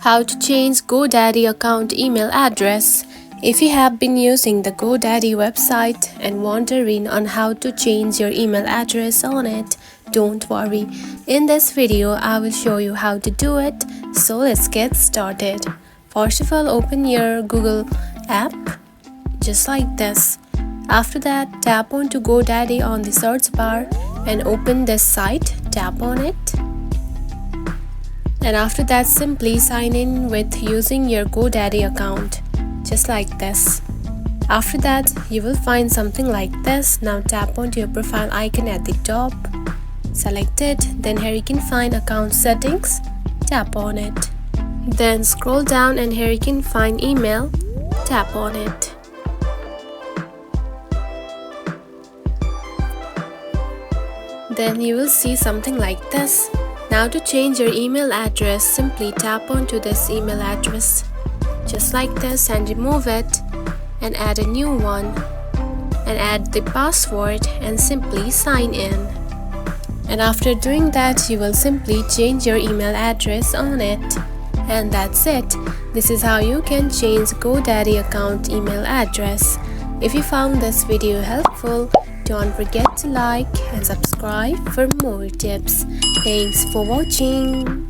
How to change GoDaddy account email address. If you have been using the GoDaddy website and wondering on how to change your email address on it, don't worry. In this video, I will show you how to do it. So let's get started. First of all, open your Google app just like this. After that, tap on to GoDaddy on the search bar and open this site. Tap on it. And after that, simply sign in with using your GoDaddy account, just like this. After that, you will find something like this. Now tap onto your profile icon at the top, select it, then here you can find account settings, tap on it. Then scroll down and here you can find email, tap on it. Then you will see something like this. Now to change your email address, simply tap onto this email address just like this and remove it and add a new one and add the password and simply sign in. And after doing that, you will simply change your email address on it. And that's it. This is how you can change GoDaddy account email address. If you found this video helpful, don't forget to like and subscribe for more tips. Thanks for watching.